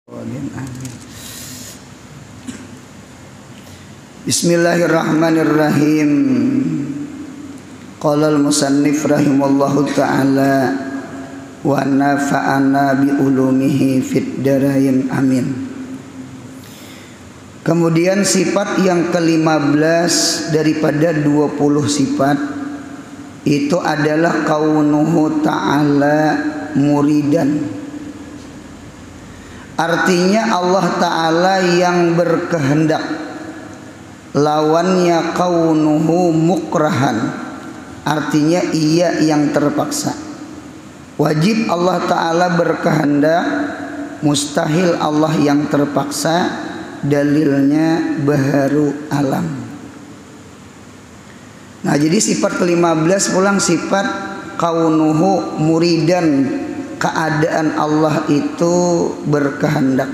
Amin. Bismillahirrahmanirrahim. Qala al-musannif rahimallahu ta'ala wa nafa'ana bi ulumihi fid darain amin. Kemudian sifat yang ke-15 daripada 20 sifat itu adalah kaunuhu ta'ala muridan. Artinya Allah Ta'ala yang berkehendak. Lawannya kaunuhu mukrahan, artinya ia yang terpaksa. Wajib Allah Ta'ala berkehendak, mustahil Allah yang terpaksa. Dalilnya baharu alam. Nah, jadi sifat ke-15 pulang sifat kaunuhu muridan, keadaan Allah itu berkehendak.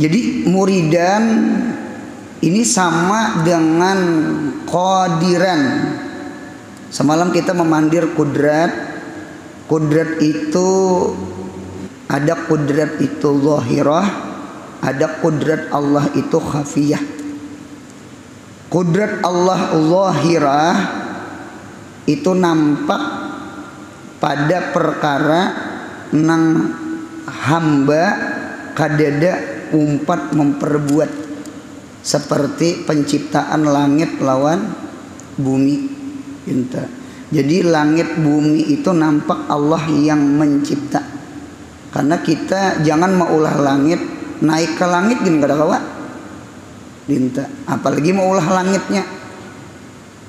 Jadi muridan ini sama dengan qadiran. Semalam kita memandir kudrat. Kudrat itu ada kudrat itu zahirah, ada kudrat Allah itu khafiyah. Kudrat Allah zahirah itu nampak pada perkara nang hamba kadada umpat memperbuat, seperti penciptaan langit lawan bumi. Jadi langit bumi itu nampak Allah yang mencipta. Karena kita jangan maulah langit, naik ke langit gini kada kawa. Apalagi maulah langitnya.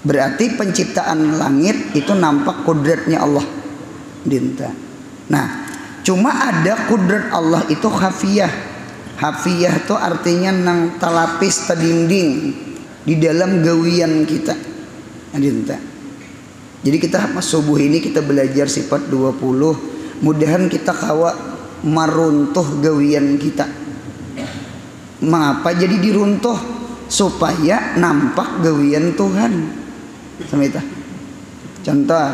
Berarti penciptaan langit itu nampak kudratnya Allah. Nah, cuma ada kudrat Allah itu khafiyah. Khafiyah itu artinya nang talapis tadinding di dalam gawian kita. Jadi kita subuh ini kita belajar sifat 20. Mudahan kita kawa maruntuh gawian kita. Mengapa jadi diruntuh? Supaya nampak gawian Tuhan. Samita. Contoh,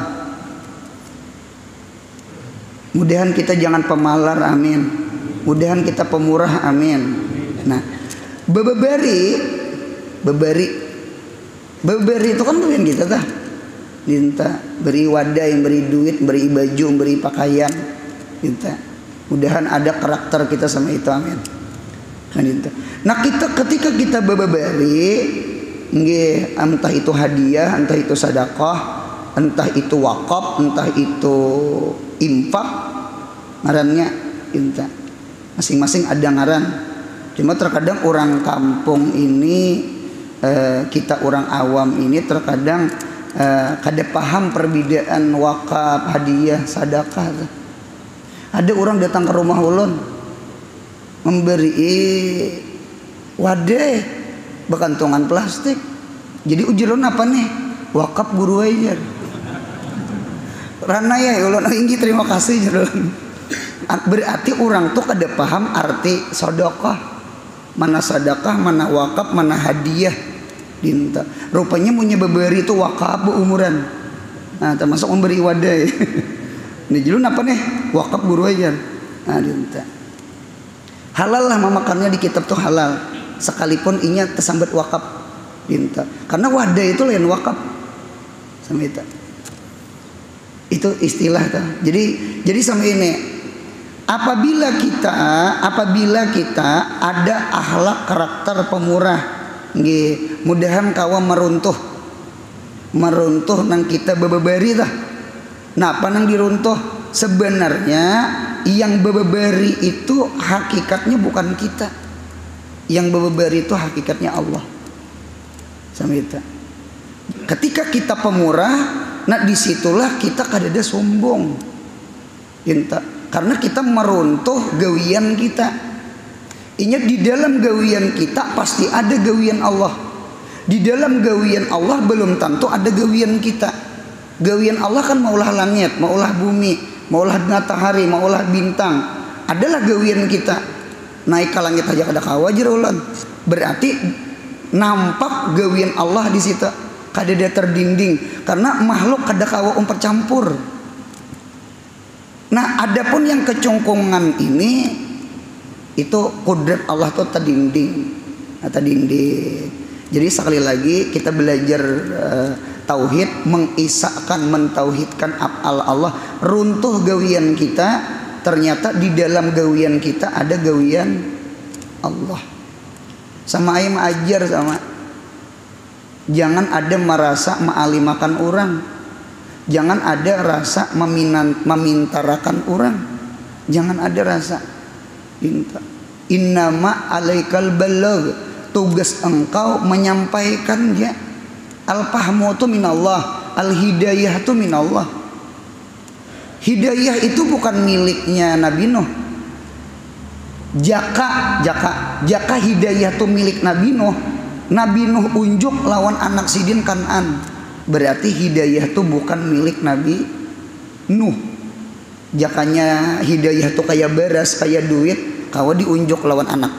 mudahan kita jangan pemalar, amin. Mudahan kita pemurah, amin. Nah, beberi itu kan bagian kita tah. Minta beri wadai, beri duit, beri baju, beri pakaian. Minta. Mudahan ada karakter kita sama itu, amin. Nah, ketika kita beberi, nggih, entah itu hadiah, entah itu sedekah, entah itu wakaf, entah itu infak, ngarannya inta. Masing-masing ada ngaran. Cuma terkadang orang kampung ini, kita orang awam ini terkadang kada paham perbedaan wakaf, hadiah, sedekah. Ada orang datang ke rumah ulun memberi wadah bekantongan plastik. Jadi ujiron apa nih? Wakaf guru aja. Rana ya ulun inggi terima kasih jeron. Berarti orang tuh kada paham arti sedekah. Mana sedekah, mana wakaf, mana hadiah. Dinta. Rupanya punya beberi itu wakaf umuran. Nah, termasuk memberi wadah. Ini jelun apa nih? Wakaf guru aja. Nah, dinta. Halal lah memakannya di kitab tuh halal. Sekalipun inya tersambat wakaf. Dinta. Karena wadah itu lain wakaf. Sama itu istilah tuh. Jadi sama ini. Apabila kita ada akhlak karakter pemurah, nggih, mudahan kawa meruntuh nang kita bebebari tah. Nah, apa nang diruntuh? Sebenarnya yang bebebari itu hakikatnya bukan kita. Yang bebebari itu hakikatnya Allah. Sama itu. Ketika kita pemurah, nah disitulah kita kadada sombong. Karena kita meruntuh gawian kita. Ingat, di dalam gawian kita pasti ada gawian Allah. Di dalam gawian Allah belum tentu ada gawian kita. Gawian Allah kan maulah langit, maulah bumi, maulah matahari, maulah bintang. Adalah gawian kita. Naik ke langit aja kada kawajar ulan. Berarti nampak gawian Allah di situ. Kadada terdinding karena makhluk kada kawa campur. Nah, adapun yang kecungkungan ini itu kudrat Allah tuh tadinding. Jadi sekali lagi kita belajar tauhid, mengisahkan, mentauhidkan af'al Allah, runtuh gawian kita, ternyata di dalam gawian kita ada gawian Allah. Sama ayam ajar sama. Jangan ada merasa ma'alimakan orang. Jangan ada rasa memintarakan orang. Jangan ada rasa minta. Innama alaikal balagh, tugas engkau menyampaikan ya. Al-fahmu itu minallah, al-hidayah itu minallah. Hidayah itu bukan miliknya Nabi Nuh. Jaka hidayah itu milik Nabi Nuh. Nabi Nuh unjuk lawan anak sidin Kan'an. Berarti hidayah itu bukan milik Nabi Nuh. Jakanya hidayah itu kayak beras, kayak duit, kawa diunjuk lawan anak,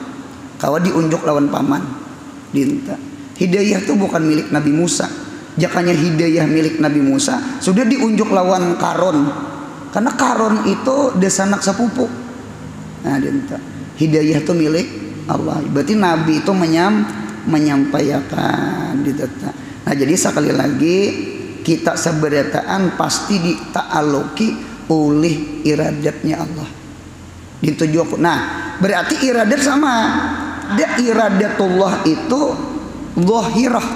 kawa diunjuk lawan paman. Dinta. Hidayah itu bukan milik Nabi Musa. Jakanya hidayah milik Nabi Musa sudah diunjuk lawan Karon. Karena Karon itu desanak sepupu. Nah, dinta. Hidayah itu milik Allah. Berarti Nabi itu menyampaikan dinta. Nah, jadi sekali lagi kita seberataan pasti dita'aluki oleh iradatnya Allah. Dituju. Nah, berarti iradat sama. Ada iradatullah itu zahirah.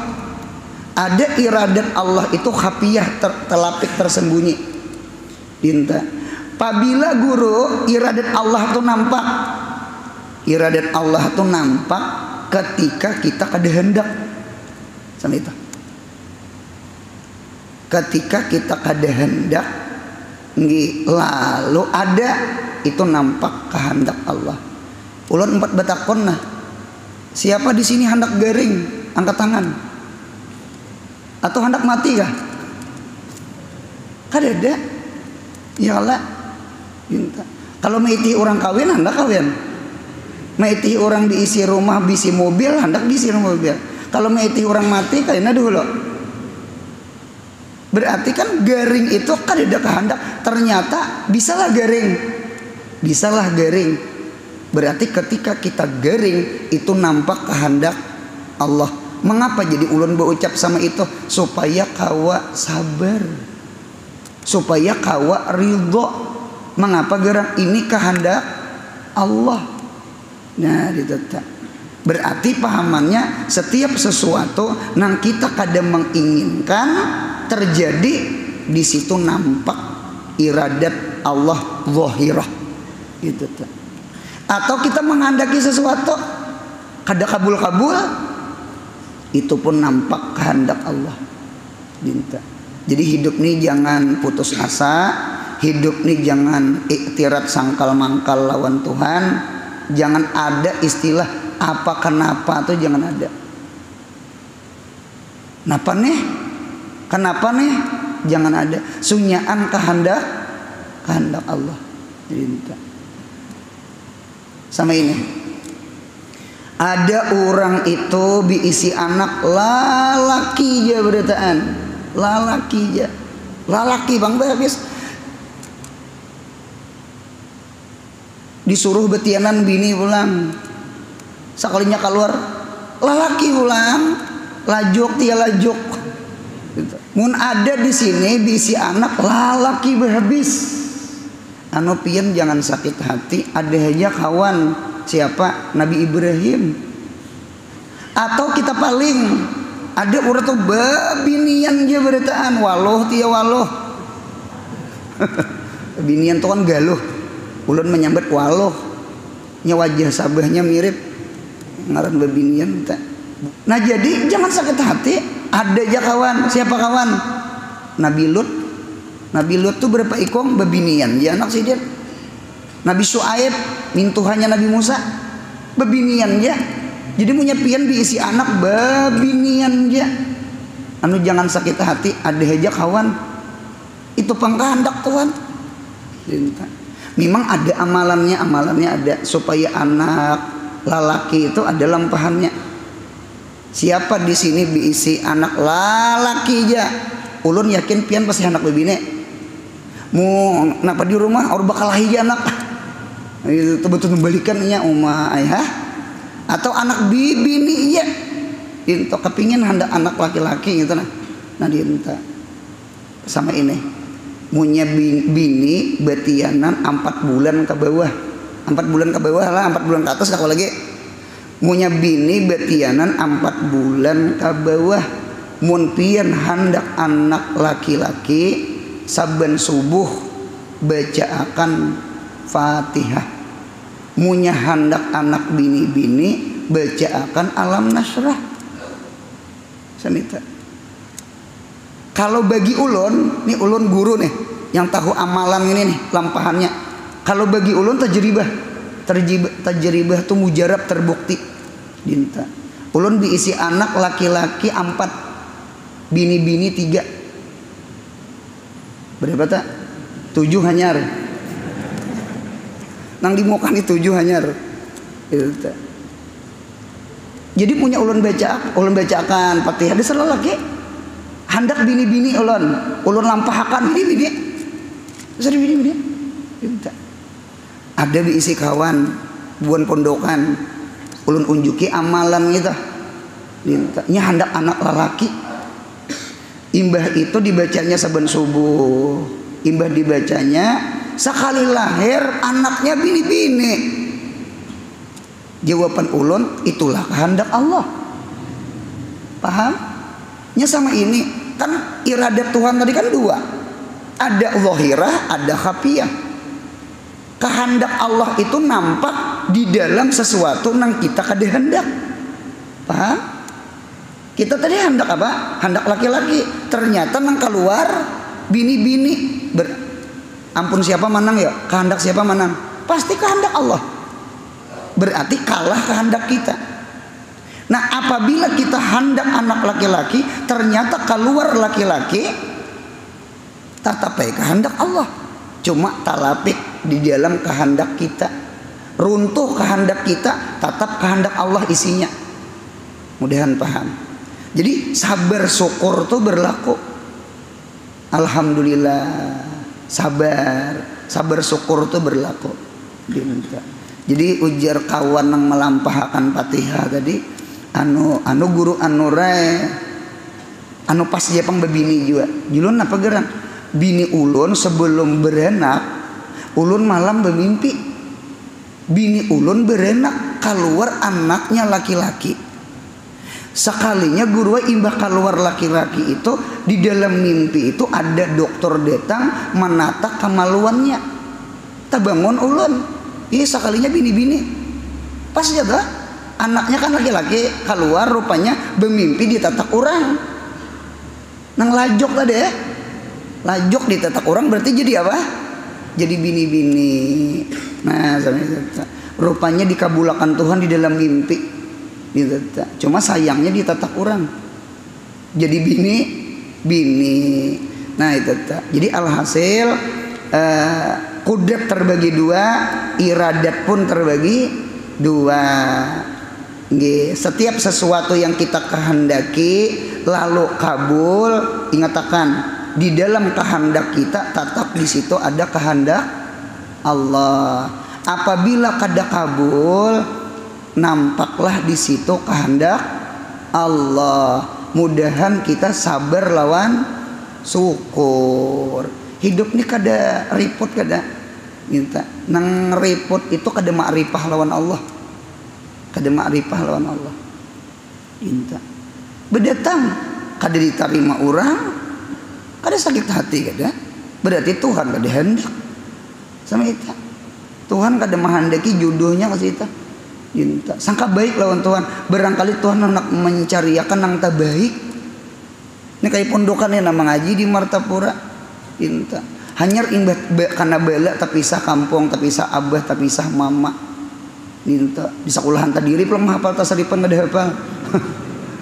Ada iradat Allah itu khafiyah, terlapik, tersembunyi. Dinta. Apabila guru iradat Allah itu nampak. Iradat Allah itu nampak ketika kita kada hendak. Sama itu. Ketika kita kada hendak, lalu ada itu nampak kehendak Allah. Ulun 4 batakon nah. Siapa di sini hendak garing? Angkat tangan. Atau hendak mati kah? Kada ada. Ya Allah. Kalau meiti orang kawin, hendak kawin. Meiti orang diisi rumah, bisi mobil, hendak diisi mobil. Kalau meiti orang mati, kayaknya dulu. Berarti kan garing itu kan ada kehendak. Ternyata bisalah garing. Berarti ketika kita garing itu nampak kehendak Allah. Mengapa jadi ulun berucap sama itu? Supaya kawa sabar, supaya kawa ridho. Mengapa gerang ini kehendak Allah? Nah, ditetap. Berarti pahamannya setiap sesuatu nang kita kadang menginginkan terjadi, di situ nampak iradat Allah zahirah gitu. Atau kita menghendaki sesuatu kada kabul-kabul, itu pun nampak kehendak Allah. Dinta. Jadi hidup nih jangan putus asa, hidup nih jangan iktirat sangkal mangkal lawan Tuhan, jangan ada istilah apa kenapa tuh jangan ada. Kenapa nih? Jangan ada. Sunyaan kehendak Allah. Dinta. Sama ini. Ada orang itu diisi anak lalaki aja beritaan. Lalaki bang habis. Disuruh betianan bini pulang. Sekalinya keluar lalaki pulang. Lajuk dia lajuk. Mun ada di sini diisi anak lalaki berhabis. Anu pian jangan sakit hati. Ada aja kawan siapa? Nabi Ibrahim. Atau kita paling ada urut tuh binian dia beritaan waloh tia waloh. Binian tuh kan galuh. Ulun menyambut waloh. Nya wajah sabahnya mirip ngaran bebinian. Nah jadi jangan sakit hati. Ada aja kawan. Siapa kawan? Nabi Lut. Nabi Lut tuh berapa ikong bebinian ya anak sidin. Nabi Syuaib mintuhannya Nabi Musa bebinian ya. Jadi punya pian diisi anak bebinian ya. Anu jangan sakit hati, ada aja kawan. Itu pangkehendak Tuhan. Memang ada amalannya ada supaya anak lalaki itu ada lampahannya. Siapa di sini diisi anak lalaki aja? Ulun yakin pian pasti anak bebine. Mau napa di rumah or bakal hiji anak itu betul membalikan nya umah ayah atau anak bibi nih iya itu kepingin hendak anak laki-laki gitu nah dinta sama ini punya bini betianan 4 bulan ke bawah 4 bulan ke bawah lah 4 bulan ke atas kalau lagi punya bini betianan 4 bulan ke bawah mun pian hendak anak laki-laki saben subuh baca akan Fatihah munya hendak anak bini-bini baca akan alam nasrah sanita. Kalau bagi ulun, nih ulun guru nih yang tahu amalan ini nih lampahannya. Kalau bagi ulun tajribah tuh mujarab terbukti. Dinta. Ulun diisi anak laki-laki 4, bini-bini 3. Berapa tak? 7 hanyar. Nang dimukan itu 7 hanyar. Dinta. Jadi punya ulun bacakan Fatihah ada salah lagi. Hendak bini-bini ulun lampahakan bini-bini. Terus bini-bini. Dinta. Ada diisi kawan buan pondokan ulun unjuki amalan gitu dinta nya hendak anak lelaki imbah itu dibacanya saben subuh imbah dibacanya sekali lahir anaknya bini-bini jawaban ulun itulah kehendak Allah paham nya sama ini kan iradat Tuhan tadi kan 2 ada zahirah ada khafiyah. Kehendak Allah itu nampak di dalam sesuatu nang kita kada hendak. Paham? Kita tadi hendak apa? Hendak laki-laki. Ternyata nang keluar bini-bini. Ampun siapa manang ya? Kehendak siapa manang? Pasti kehendak Allah. Berarti kalah kehendak kita. Nah, apabila kita hendak anak laki-laki, ternyata keluar laki-laki, tatapai kehendak Allah. Cuma talapik di dalam kehendak kita, runtuh kehendak kita, tetap kehendak Allah isinya. Mudahan paham. Jadi sabar syukur tuh berlaku. Alhamdulillah, sabar syukur tuh berlaku. Jadi ujar kawan yang melampahkan Fatihah tadi, anu guru anu pas dia pang bebini juga. Julun apa geran? Bini ulun sebelum berenak ulun malam bermimpi bini ulun berenak keluar anaknya laki-laki sekalinya guru imbah keluar laki-laki itu di dalam mimpi itu ada dokter datang menata kemaluannya tabangun ulun iya sekalinya bini-bini pas jaga anaknya kan laki-laki keluar rupanya bermimpi ditatak orang nang lajok tadi ya lajok ditatak orang berarti jadi apa? Jadi bini-bini. Nah, rupanya dikabulakan Tuhan di dalam mimpi. Cuma sayangnya ditatak orang. Jadi bini. Nah, itu. Jadi alhasil kudrat terbagi 2, iradat pun terbagi 2. Setiap sesuatu yang kita kehendaki lalu kabul, ingatakan di dalam kehendak kita tetap di situ ada kehendak Allah. Apabila kada kabul, nampaklah di situ kehendak Allah. Mudahan kita sabar lawan syukur. Hidup ini kada riput kada. Minta nang riput itu kada makrifah lawan Allah. Kada makrifah lawan Allah. Minta berdatang kada diterima orang. Kada sakit hati kada berarti Tuhan kada hendak sama kita Tuhan kada menghendaki jodohnya ke kita minta sangka baik lawan Tuhan barangkali Tuhan hendak mencariakan nang tak baik ini kayak pondokan yang nama ngaji di Martapura minta hanya imbah karena bela tapi pisah kampung tapi pisah abah tapi pisah mama minta di sekolahan tadiri belum hafal tasaripan kada hafal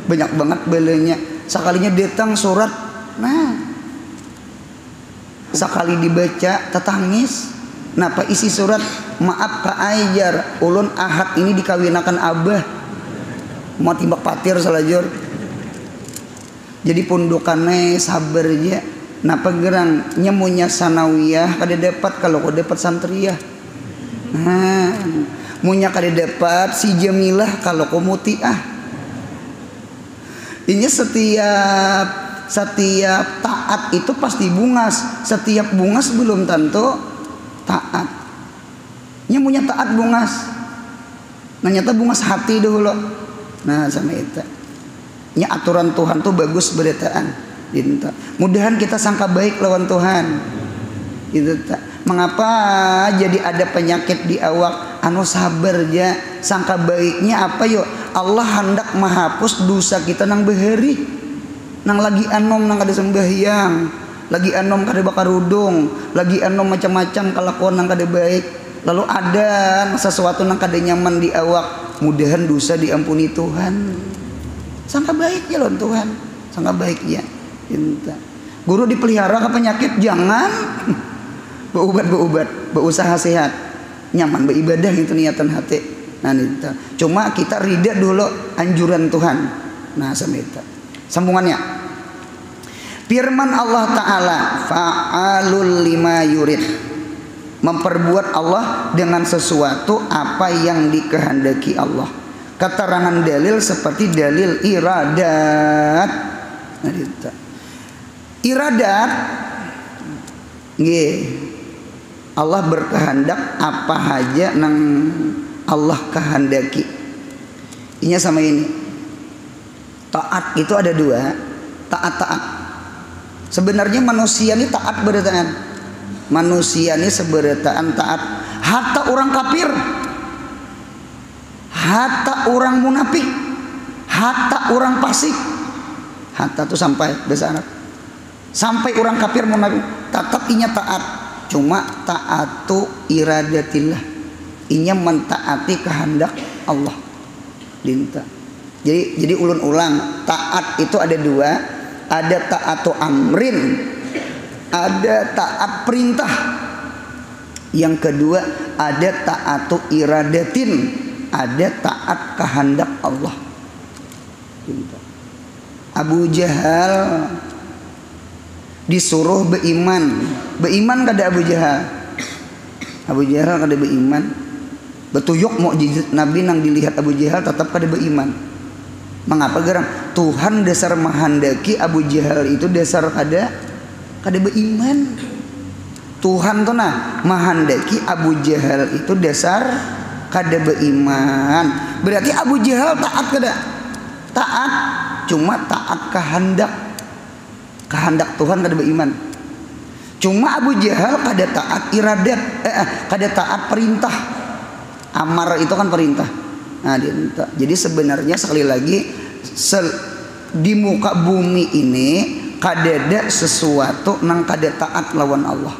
banyak banget belanya sekalinya datang surat nah sekali dibaca tetangis napa isi surat maaf Kak Aijar ulun ahad ini dikawinakan abah mau timbak patir salajur jadi pondokannya sabar aja Napa gerang nyemunya sanawiyah kada dapat kalau kau dapat santriyah. Munya kada dapat si Jamilah kalau kau mutiah. Ini setiap taat itu pasti bungas. Setiap bungas belum tentu taat. Nyemunya taat bungas. Nah nyata bungas hati dulu. Nah sama itu. Nya aturan Tuhan tuh bagus beretaan. Dinta. Mudahan kita sangka baik lawan Tuhan. Gitu tak. Mengapa jadi ada penyakit di awak? Anu sabar ya. Sangka baiknya apa yuk? Allah hendak menghapus dosa kita nang beheri. Nang lagi anom nang kada sembahyang, lagi anom kada bakar udung, lagi anom macam-macam kelakuan nang kada baik. Lalu ada sesuatu nang kada nyaman di awak. Mudahan dosa diampuni Tuhan. Sangka baiknya lawan Tuhan. Sangka baiknya. Cinta. Guru dipelihara ke penyakit jangan berubat, berusaha sehat, nyaman beribadah itu niatan hati. Nah itu. Cuma kita rida dulu anjuran Tuhan. Nah sama itu. Sambungannya. Firman Allah Ta'ala fa'alul lima yurid. Memperbuat Allah dengan sesuatu apa yang dikehendaki Allah. Keterangan dalil seperti dalil iradat. Nah itu. Iradat Allah berkehendak apa aja nang Allah kehendaki. Inya sama ini. Taat itu ada dua. Taat. Sebenarnya manusia ini taat berataan. Manusia ini seberataan taat. Hatta orang kafir, hatta orang munafik, hatta orang fasik. Hatta itu sampai bahasa Arab. Sampai orang kafir munafik tetap inya taat. Cuma taatu iradatillah. Inya mentaati kehendak Allah. Dinta. Jadi ulun ulang, taat itu ada dua. Ada taatu amrin, ada taat perintah. Yang kedua ada taatu iradatin, ada taat kehendak Allah. Dinta. Abu Jahal disuruh beriman kada Abu Jahal. Abu Jahal kada beriman. Betuyuk mukjizat Nabi nang dilihat Abu Jahal tetap kada beriman. Mengapa gerang? Tuhan dasar menghendaki Abu Jahal itu dasar kada beriman. Tuhan tuh nah menghendaki Abu Jahal itu dasar kada beriman. Berarti Abu Jahal taat kada? Taat, cuma taat kehendak Tuhan kada beriman. Cuma Abu Jahal kada taat iradat, kada taat perintah. Amar itu kan perintah. Nah, jadi sebenarnya sekali lagi di muka bumi ini kada ada sesuatu nang kada taat lawan Allah.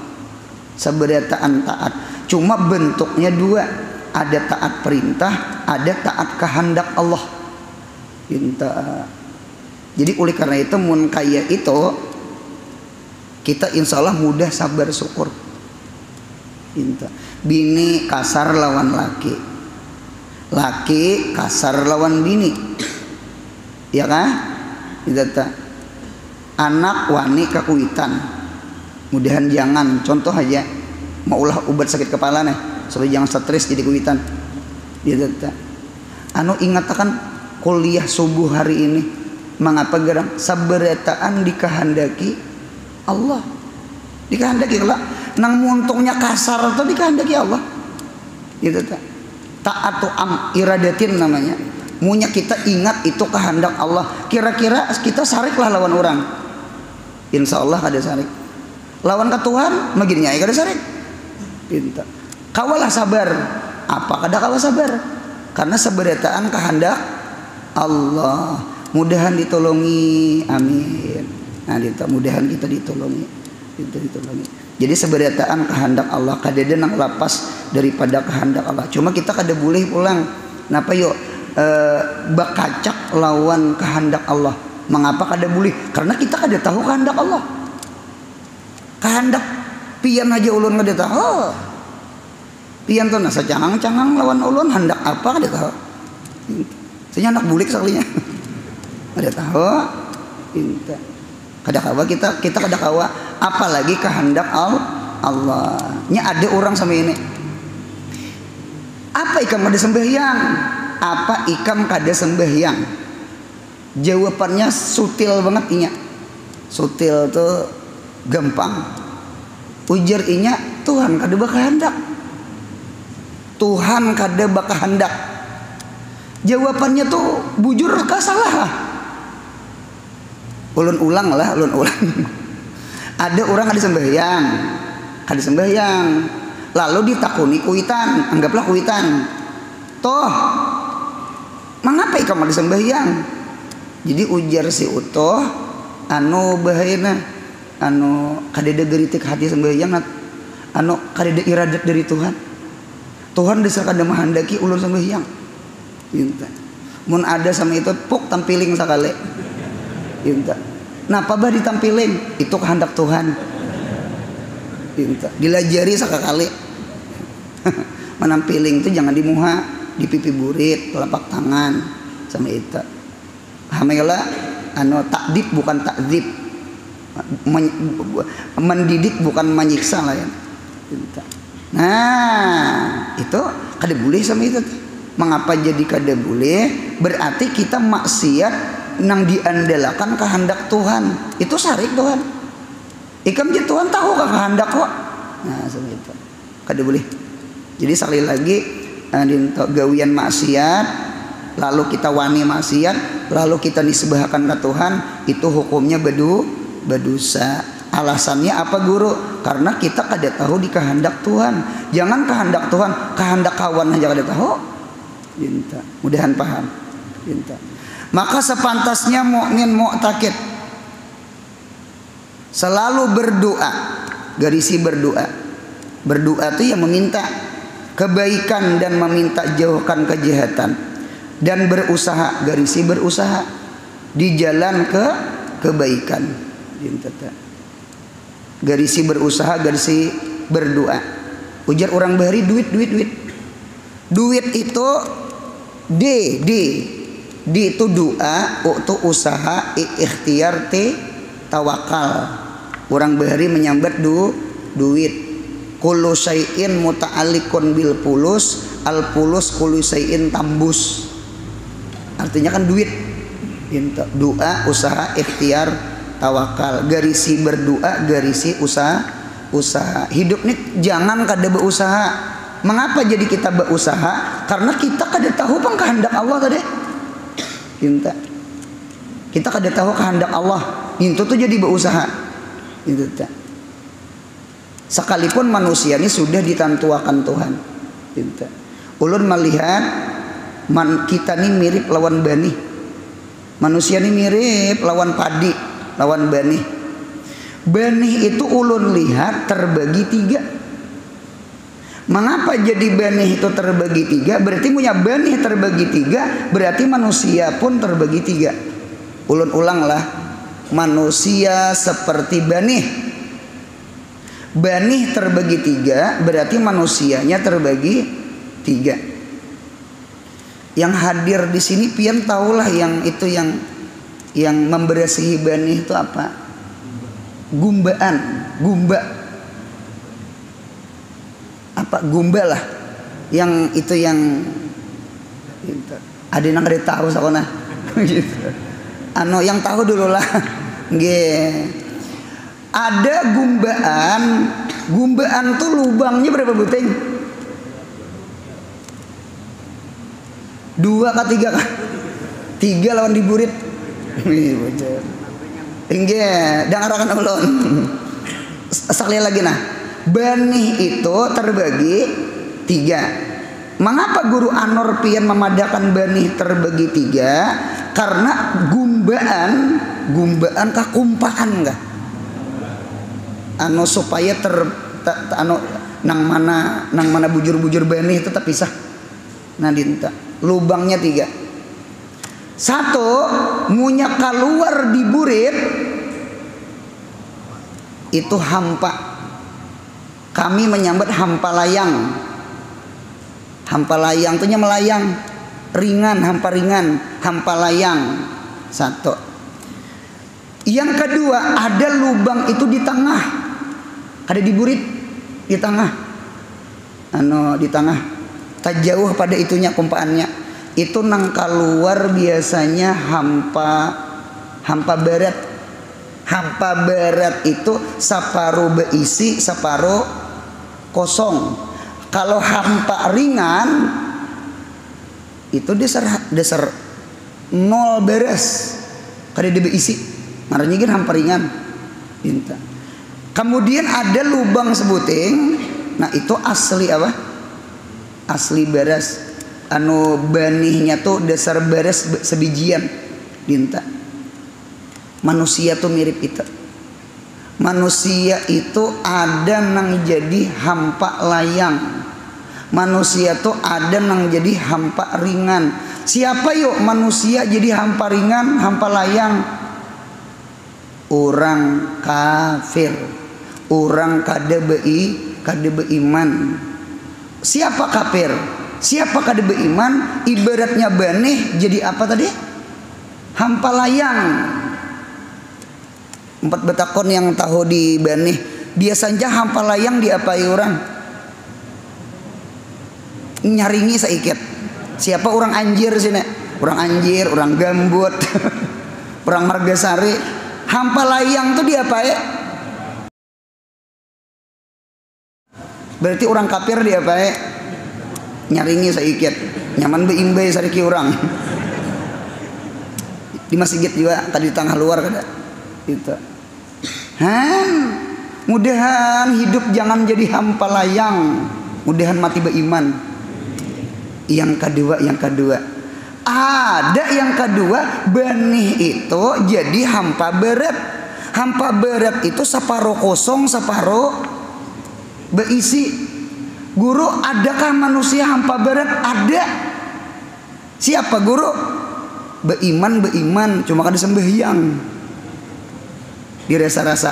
Seberataan taat. Cuma bentuknya dua. Ada taat perintah, ada taat kehendak Allah. Jadi oleh karena itu mun kaya itu kita insya Allah mudah sabar syukur. Bini kasar lawan laki, laki kasar lawan bini, ya kan? Anak wani kakuitan, mudahan jangan. Contoh aja, mau ulah obat sakit kepala nih, supaya jangan stres jadi kuitan. Anu ingatakan kuliah subuh hari ini. Mengapa gerang saberataan dikehendaki Allah, dikehendaki Allah. Nang muntungnya kasar atau dikehendaki Allah. Gitu tak. Taatu iradatin namanya. Munya kita ingat itu kehendak Allah. Kira-kira kita sariklah lawan orang. Insya Allah kada sarik. Lawan ke Tuhan maginya kada sarik. Pinta. Kawalah sabar. Apa kada kawa sabar? Karena saberataan kehendak Allah. Mudahan ditolongi, amin. Nah, mudahan kita ditolongi, Jadi seberataan kehendak Allah kadada nang lapas daripada kehendak Allah. Cuma kita kada boleh pulang. Napa yuk bakacak lawan kehendak Allah. Mengapa kada boleh? Karena kita kada tahu kehendak Allah. Kehendak pian aja ulun kada tahu. Pian tuh nasa cangang-cangang lawan ulun hendak apa kada tahu. Saya anak bulik sekalinya. Kada tahu. Kada kawa kita kada kawa apalagi kehendak Allah. Nya ada orang sama ini, apa ikam kada sembahyang? Apa ikam kada sembahyang? Jawabannya sutil banget inya. Sutil tuh gampang. Ujar inya, Tuhan kada bakahandak. Tuhan kada bakahandak. Jawabannya tuh bujur ka salah. Ulun ulang. Ada orang kada sembahyang. Lalu ditakuni kuitan, anggaplah kuitan. Toh, mengapa ikam kada sembahyang? Jadi ujar si utoh, anu bahayana, anu kadeda geritik hati sembahyang, anu kadeda iradat dari Tuhan. Tuhan dasar kada mahandaki ulun sembahyang. Inta. Mun ada sama itu pok tampiling sakale. Inta. Napa bah ditampiling? Itu kehendak Tuhan. Inta. Dilajari sakakali. Menampiling itu jangan di muha, di pipi burit, telapak tangan sama itu. Hamela anu takdib bukan takdzib. Mendidik bukan menyiksa lah ya. Nah, itu kada boleh sama itu. Mengapa jadi kada boleh? Berarti kita maksiat nang diandalkan kehendak Tuhan. Itu syarik Tuhan. Ikam je Tuhan tahu kehendak kok. Nah, sama itu. Kada boleh. Jadi sekali lagi gawian maksiat, lalu kita wani maksiat, lalu kita nisbahkan ke Tuhan, itu hukumnya berdosa. Alasannya apa guru? Karena kita kada tahu di kehendak Tuhan. Jangan kehendak Tuhan, kehendak kawan aja kada tahu. Binta. Mudahan paham. Binta. Maka sepantasnya mukmin mu'takid selalu berdoa. Garisi berdoa. Berdoa itu yang meminta kebaikan dan meminta jauhkan kejahatan, dan berusaha, garisi berusaha di jalan kebaikan. Garisi berusaha, garisi berdoa. Ujar orang bahari duit itu di itu doa, itu usaha, ikhtiar, tawakal. Orang bahari menyambat duit. Kullu syai'in muta'alliqun bil pulus, al pulus kullu syai'in tambus. Artinya kan duit. Doa, usaha, ikhtiar, tawakal. Garisi berdoa, garisi usaha. Hidup nih jangan kada berusaha. Mengapa jadi kita berusaha? Karena kita kada tahu pang kehendak Allah tadi. Kita kada tahu kehendak Allah. Itu tuh jadi berusaha. Itu tak. Sekalipun manusia ini sudah ditentuakan Tuhan. Ulun melihat kita ini mirip lawan bani. Manusia ini mirip lawan padi, lawan bani. Bani itu ulun lihat terbagi 3. Mengapa jadi bani itu terbagi 3? Berarti punya bani terbagi 3, berarti manusia pun terbagi 3. Ulun ulang lah, manusia seperti bani. Bani terbagi 3, berarti manusianya terbagi 3. Yang hadir di sini pian tahulah yang itu yang memberasihi bani itu apa? Gumba. Apa gumba lah? Yang itu yang ada yang nggak tahu sakona. Gitu. Anu yang tahu dulu lah. Nggih. Ada gumbaan tuh lubangnya berapa buting? 2 ke 3 kah? 3 lawan diburit. Wih bocor. Inggih, dangarakan ulun. Sekali lagi nah. Bani itu terbagi 3. Mengapa guru Anor pian memadakan bani terbagi 3? Karena gumbaan kakumpaan enggak? Anu supaya nang mana bujur-bujur bani itu terpisah. Nah dinta lubangnya 3. 1 munya keluar di burit itu hampa. Kami menyambat hampa layang. Hampa layang itu nya melayang ringan, hampa ringan, hampa layang. 1. Yang kedua, ada lubang itu di tengah, ada di burit di tengah, di tengah, tak jauh pada itunya kumpaannya. Itu nang keluar biasanya hampa barat. Hampa barat itu separuh beisi, separuh kosong. Kalau hampa ringan itu dasar nol beres, kada beisi, marahnya kan hampa ringan. Kemudian ada lubang sebuting, nah itu asli apa? Asli beres. Banihnya tuh dasar beres sebijian dinta. Manusia tuh mirip itu. Manusia itu ada nang jadi hampa layang. Manusia tuh ada nang jadi hampa ringan. Siapa yuk manusia jadi hampa ringan, hampa layang? Orang kafir, orang kada beiman. Siapa kafir? Siapa kada beiman? Ibaratnya banih jadi apa tadi? Hampa layang. 4 betakon yang tahu di banih, biasanya hampa layang diapai orang? Nyaringi saiket. Siapa orang anjir sini? Orang anjir, orang gambut, orang margasari. Hampa layang tuh diapai? Berarti orang kafir diapai? Nyaringi saiket. Nyaman beimbai sariki orang. Di masjid juga tadi di tengah luar kada. Itu. Mudahan hidup jangan jadi hampa layang. Mudahan mati beriman. Yang kedua, ada yang kedua, benih itu jadi hampa berat. Hampa berat itu separuh kosong, separuh beisi. Guru, adakah manusia hampa berat? Ada. Siapa guru? Beiman, cuma kada sembahyang. Dirasa-rasa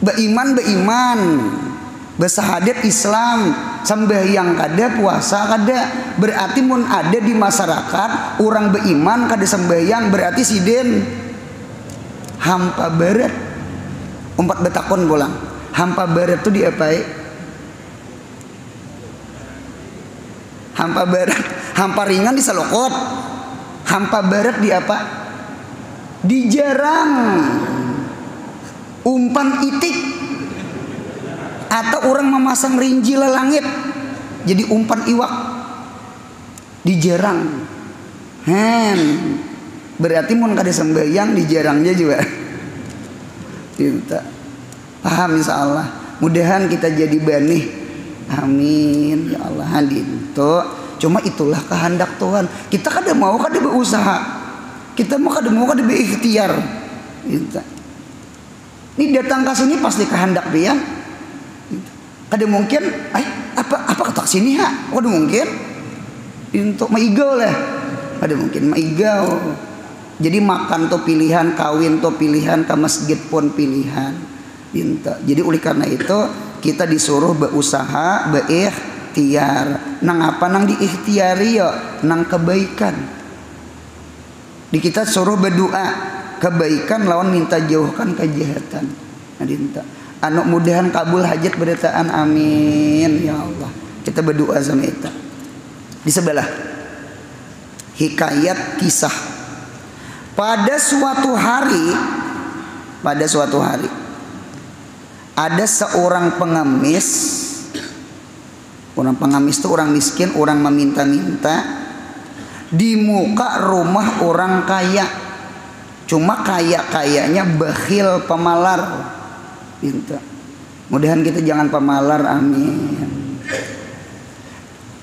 beiman, bersahadat Islam, sembahyang kada, puasa kada. Berarti mun ada di masyarakat orang beiman kada sembahyang, berarti siden hampa barat. 4 betakon pulang. Hampa barat itu diapai? Hampa barat, hampa ringan diselokot. Hampa barat di apa? Dijarang. Umpan itik, atau orang memasang rinji langit jadi umpan iwak, dijarang. Berarti mun kada sembahyang dijarangnya juga. Kita paham insyaallah. Mudahan kita jadi banih. Amin ya Allah. Hadinto. Cuma itulah kehendak Tuhan. Kita kada mau kada berusaha. Kita mau kada berikhtiar. Ini datang ke sini pasti kehendak dia. Kada mungkin, apa ketak sini ha? Kada mungkin. Untuk maigau lah. Kada mungkin maigau. Jadi makan tuh pilihan, kawin tuh pilihan, ke masjid pun pilihan. Jadi oleh karena itu kita disuruh berusaha, berikhtiar. Nang apa nang diikhtiari yo? Nang kebaikan. Di kita suruh berdoa kebaikan lawan minta jauhkan kejahatan. Adinta. Mudahan kabul hajat berdataan, amin ya Allah. Kita berdoa sama itu. Di sebelah hikayat kisah. Pada suatu hari ada seorang pengemis. Orang pengemis itu orang miskin, orang meminta-minta. Di muka rumah orang kaya, cuma kayaknya bakhil, pemalar. Minta. Mudahan kita jangan pemalar, amin.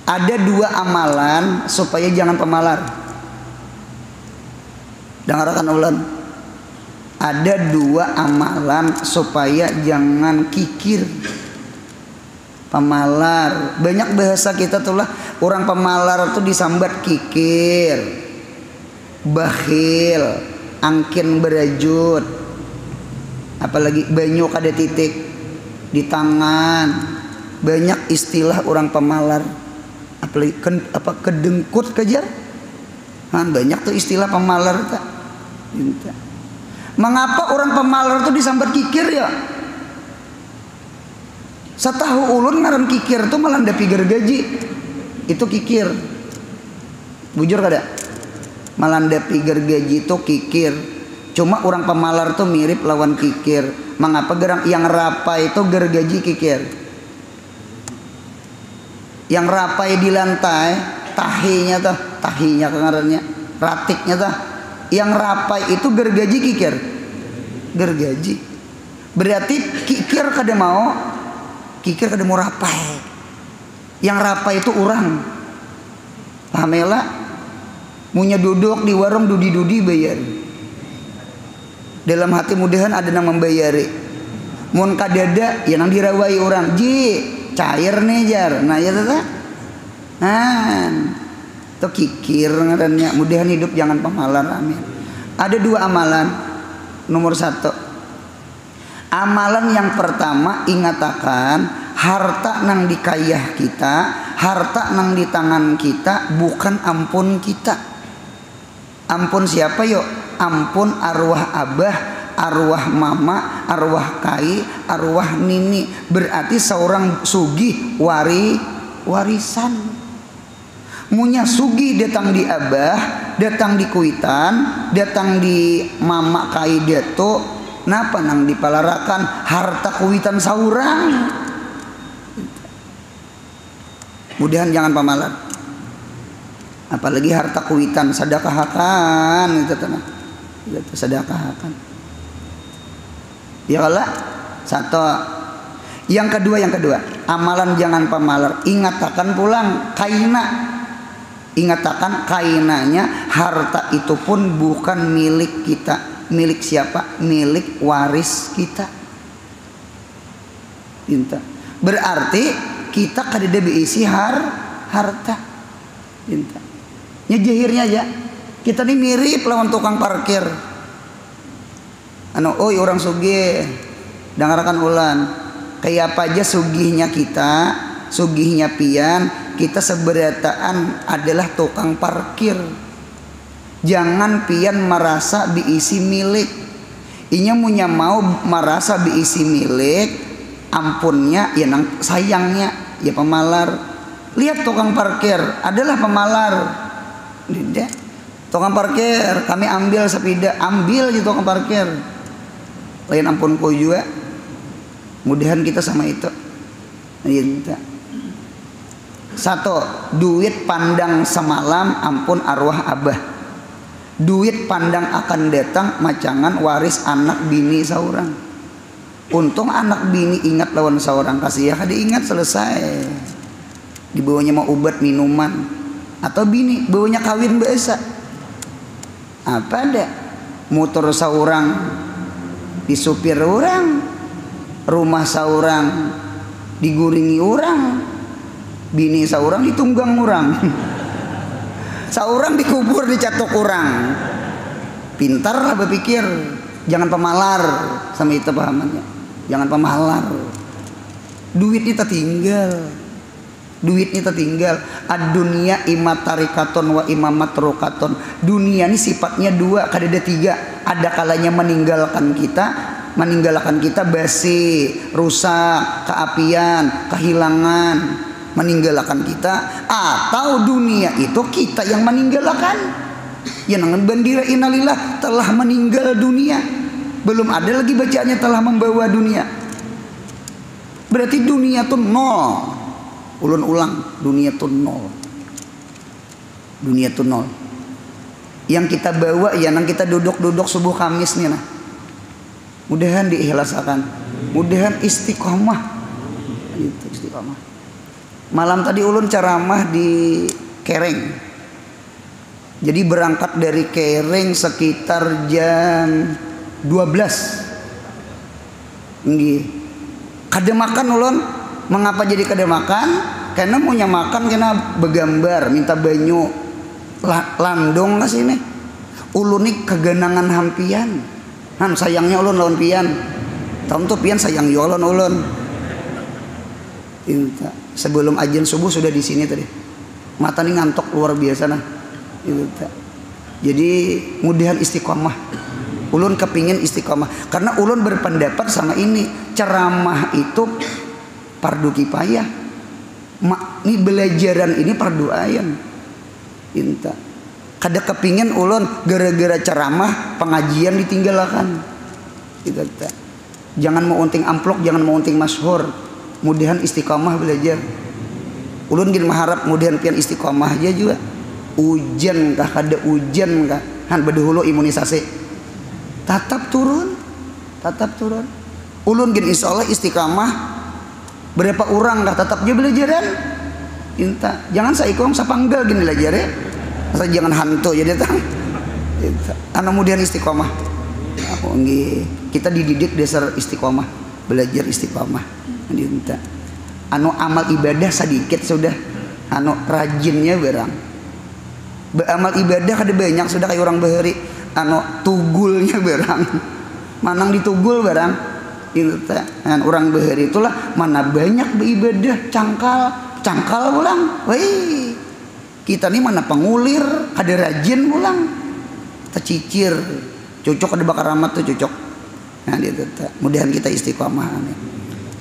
Ada 2 amalan supaya jangan pemalar. Dengarkan ulang. Ada 2 amalan supaya jangan kikir, pemalar. Banyak bahasa kita tuh lah, orang pemalar tuh disambat kikir, bakhil, angkin berajut, apalagi banyu kada titik di tangan. Banyak istilah orang pemalar, apalagi kedengkut kejar. Banyak tuh istilah pemalar tak. Mengapa orang pemalar itu disambat kikir ya? Setahu ulun ngaran kikir itu melandapi gergaji. Itu kikir. Bujur kada? Melandapi gergaji itu kikir. Cuma orang pemalar itu mirip lawan kikir. Mengapa gerang yang rapai itu gergaji kikir? Yang rapai di lantai tahinya tuh, tahinya ngarannya, ratiknya tuh. Yang rapai itu gergaji kikir. Gergaji. Berarti kikir kada mau, kikir kada mau rapai. Yang rapai itu orang. Pamela munya duduk di warung dudi-dudi bayar. Dalam hati mudahan ada yang membayari. Mun kadada ya nang dirawai orang. Ji, cair nih jar. Nah ya tata. Itu kikir ngarannya. Mudahan hidup jangan pemalar, amin. Ada dua amalan. Nomor 1. Amalan yang pertama ingatakan harta nang dikayah kita, harta nang di tangan kita bukan ampun kita. Ampun siapa yuk? Ampun arwah abah, arwah mama, arwah kai, arwah nini. Berarti seorang sugih warisan. Munya sugih datang di abah, datang di kuitan, datang di mama kai deto. Napa nang dipalarakan harta kuitan saurang. Mudahan jangan pamalar. Apalagi harta kuitan sedekahakan itu tanah. Itu sedekahakan. Ya Allah. 1. Yang kedua, amalan jangan pamalar. Ingatakan pulang kaina. Ingatakan kainanya harta itu pun bukan milik kita. Milik siapa? Milik waris kita. Pinta. Berarti kita kadeda beisi harta. Pinta. Nyejahirnya aja. Kita ini mirip lawan tukang parkir. Oi orang sugih. Dengarkan ulan. Kayak apa aja sugihnya kita, sugihnya pian, kita seberataan adalah tukang parkir. Jangan pian merasa diisi milik. Inya punya mau merasa diisi milik, ampunnya ya nang sayangnya ya pemalar. Lihat tukang parkir adalah pemalar. Tidak. Tukang parkir kami ambil sepeda, ambil di tukang parkir. Lain ampunku juga. Mudahan kita sama itu. Minta. 1. Duit pandang semalam ampun arwah abah. Duit pandang akan datang macangan waris anak bini seorang. Untung anak bini ingat lawan seorang kasih ya diingat selesai. Dibawanya mau obat minuman atau bini bawanya kawin biasa. Apa ada motor seorang disupir orang, rumah seorang diguringi orang, bini seorang ditunggang orang. Seorang dikubur dicatok orang. Pintar lah berpikir. Jangan pemalar. Sama itu pahamannya. Jangan pemalar. Duitnya tertinggal. Duitnya tertinggal. Ad-dunya imatarikaton wa imamatrukaton. Dunia ini sifatnya 2, kadada 3. Ada kalanya meninggalkan kita basi, rusak, keapian, kehilangan. Meninggalkan kita, atau dunia itu kita yang meninggalkan. Yang dengan bandira innalillah telah meninggal dunia. Belum ada lagi bacaannya telah membawa dunia. Berarti dunia itu 0. Ulun ulang, dunia itu 0. Dunia itu 0. Yang kita bawa ya nang kita duduk-duduk subuh Kamis nih nah. Mudahan diikhlasakan. Mudahan istiqomah. Itu istiqomah. Malam tadi ulun ceramah di Kereng. Jadi berangkat dari Kereng sekitar jam 12. Nggih. Kada makan ulun. Mengapa jadi kada makan? Karena punya makan kena begambar, minta banyu. Landong ke sini. Ulun ini kegenangan hampian. Sayangnya ulun lawan pian. Tahu tuh pian sayang yo lawan ulun. Inta. Sebelum ajian subuh sudah di sini tadi. Mata nih ngantuk luar biasa nah. Inta. Jadi mudahan istiqomah. Ulun kepingin istiqomah karena ulun berpendapat sama ini, ceramah itu fardu kifayah. Ini belajaran ini fardu ain. Inta. Kada kepingin ulun gara-gara ceramah pengajian ditinggalkan. Gitu. Jangan mau unting amplok, jangan mau unting masyhur. Mudahan istiqomah belajar. Ulun gin mengharap mudahan pian istiqomah aja juga. Ujian kah kada ujian kah? Han badahulu imunisasi. Tatap turun. Ulun gin insyaallah istiqomah. Berapa orang kah tetap je belajaran? Inta. Jangan saikong sapanggal gini belajar ya. Asal jangan hantu ya datang. Anu mudahan istiqomah. Kita dididik dasar istiqomah, belajar istiqomah. Inta. Anu amal ibadah sedikit sudah, anu rajinnya berang. Amal ibadah kada banyak sudah kayak orang bahari, anu tugulnya berang. Manang ditugul barang. Inta. Orang bahari itulah mana banyak beribadah cangkal ulang. Wih. Kita nih mana pengulir, ada rajin ulang. Tercicir, cocok ada bakar ramat tuh cocok. Nah itu mudahan kita istiqomah.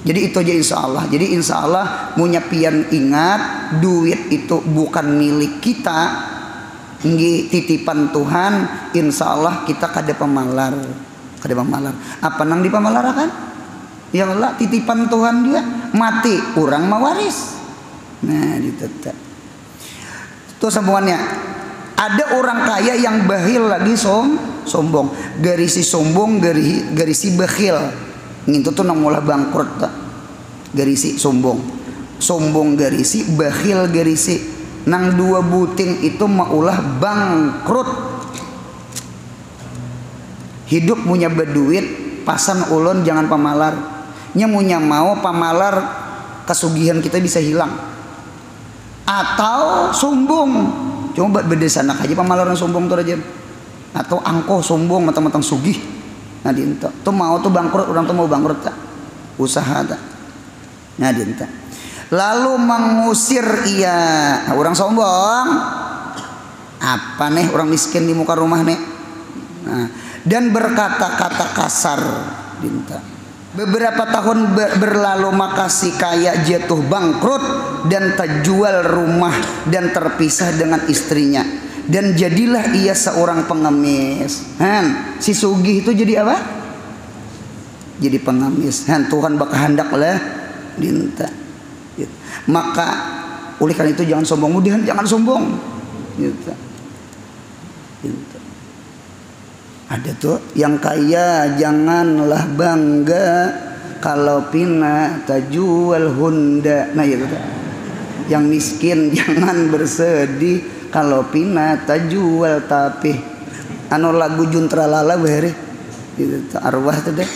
Jadi itu aja insya Allah. Jadi insya Allah punya pian ingat duit itu bukan milik kita, titipan Tuhan. Insya Allah kita kada pemalar. Apa nang dipamalarakan? Ya Allah titipan Tuhan juga. Mati orang mawaris. Nah itu. Tuh sambungannya. Ada orang kaya yang bakhil lagi sombong. Garisi sombong, garisi bakhil. Ngintu tuh nang mulai bangkrut tak. Garisi sombong. Sombong garisi, bakhil garisi. Nang dua buting itu maulah bangkrut. Hidup punya berduit, pasan ulun jangan pamalar. Nya punya mau pamalar kesugihan kita bisa hilang. Atau sombong, coba beda anak aja pamalaran sombong tuh aja. Atau angkoh sombong matang-matang sugih. Nah dinta, tuh mau tuh bangkrut, orang tuh mau bangkrut tak, usaha tak. Nah dinta. Lalu mengusir ia, nah, orang sombong. Apa nih orang miskin di muka rumah nih? Nah, dan berkata-kata kasar dinta. Beberapa tahun berlalu maka si kaya jatuh bangkrut dan terjual rumah dan terpisah dengan istrinya dan jadilah ia seorang pengemis. Si sugih itu jadi apa? Jadi pengemis. Tuhan berkehendak lah dinta. Maka oleh karena itu jangan sombong, mudahan jangan sombong. Dinta. Ada tuh yang kaya janganlah bangga kalau pina tajual Honda. Nah itu tuh. Yang miskin jangan bersedih kalau pina tajual tapi anu lagu Juntralala bahari itu arwah tuh deh.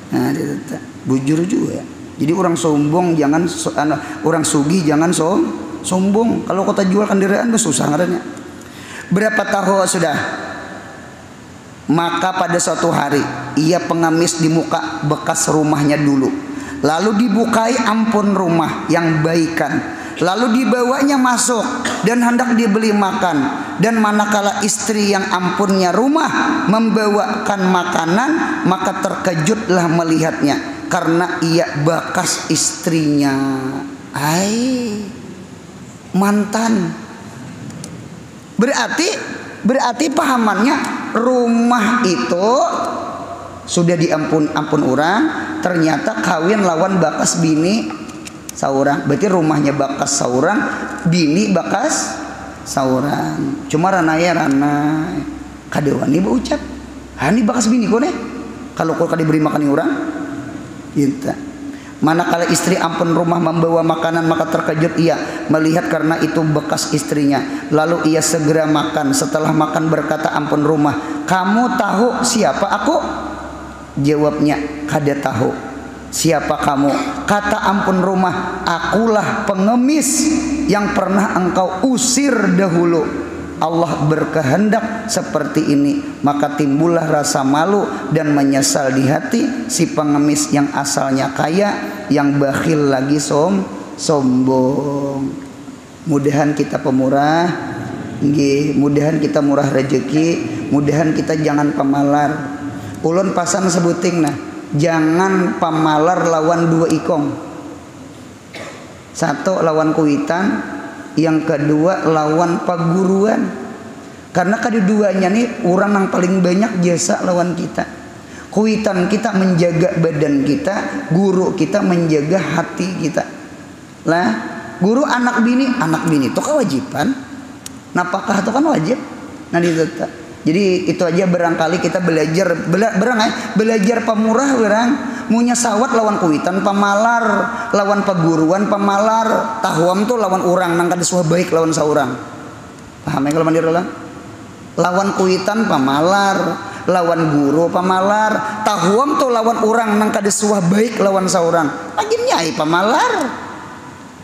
Nah itu tuh. Bujur juga. Jadi orang sombong jangan orang sugih jangan sombong. Kalau kota jual kendaraan susah ngarannya. Berapa tahun sudah? Maka pada suatu hari ia pengemis di muka bekas rumahnya dulu. Lalu dibukai ampun rumah yang baikan. Lalu dibawanya masuk dan hendak dibeli makan. Dan manakala istri yang ampunnya rumah membawakan makanan, maka terkejutlah melihatnya karena ia bekas istrinya. Mantan. Berarti pahamannya rumah itu sudah ampun orang, ternyata kawin lawan bakas bini saurang. Berarti rumahnya bakas saurang, bini bakas saurang. Cuma ranaya kadewani berucap, "Hani bakas bini kone." Kalau kau diberi makan orang, cinta. Manakala istri ampun rumah membawa makanan, maka terkejut ia melihat karena itu bekas istrinya. Lalu ia segera makan. Setelah makan berkata ampun rumah, "Kamu tahu siapa aku?" Jawabnya, "Kada tahu." "Siapa kamu?" Kata ampun rumah, "Akulah pengemis yang pernah engkau usir dahulu." Allah berkehendak seperti ini, maka timbullah rasa malu dan menyesal di hati si pengemis yang asalnya kaya, yang bakhil lagi sombong. Mudahan kita pemurah, mudahan kita murah rezeki, mudahan kita jangan pemalar. ulun pasan sebuting nah, jangan pamalar lawan dua ikong. Satu lawan kuitan, yang kedua lawan paguruan. Karena keduanya nih orang yang paling banyak jasa lawan kita. Kuitan kita menjaga badan kita, guru kita menjaga hati kita. Lah, guru anak bini itu kewajiban. Napakah itu kan wajib. Nah jadi itu aja barangkali kita belajar pemurah barang munya sawat lawan kuitan pamalar, lawan paguruan pamalar, tahwam tuh lawan orang nang kada suah baik lawan saurang. Paham ya kalau mandir lah? Lawan kuitan pamalar, lawan guru pamalar, tahwam tuh lawan orang nang kada suah baik lawan saurang. Lagi nyai pamalar.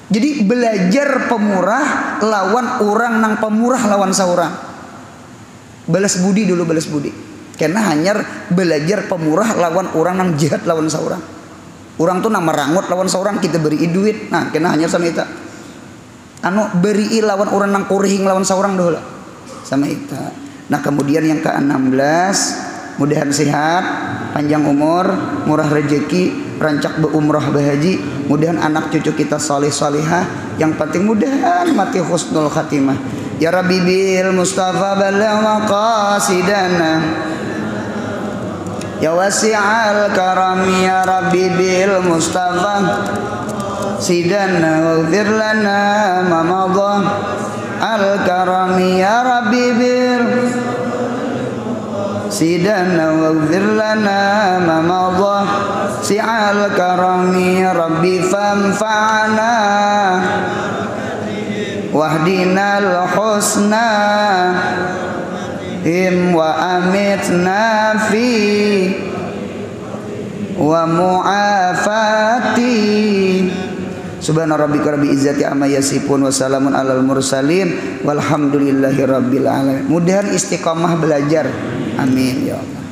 Jadi belajar pemurah lawan orang nang pemurah lawan saurang. Balas budi dulu, balas budi. Karena hanya belajar pemurah lawan orang nang jahat lawan saurang. Orang tuh nama rangut lawan saurang kita beri duit. Nah, karena hanya sama itu. Anu beri lawan orang nang kurihing lawan saurang dulu. Sama itu. Nah, kemudian yang ke-16, mudahan sehat, panjang umur, murah rezeki, rancak beumrah bahaji, mudahan anak cucu kita saleh salihah, yang penting mudahan mati husnul khatimah. Ya Rabbi bil Mustafa balagh maqasidana, ya wasi'al karam ya Rabbi bil Mustafa sidana waghfir lana ma madha al karam ya Rabbi bil sidana waghfir lana ma madha si'al karam ya Rabbi famfa'na wahdinal husna him wa amitna fi wa mu'afati. Subhana rabbika rabbil izzati amma yasifun wa salamun alal mursalin walhamdulillahi rabbil alamin. Mudahan istiqamah belajar. Amin ya Allah.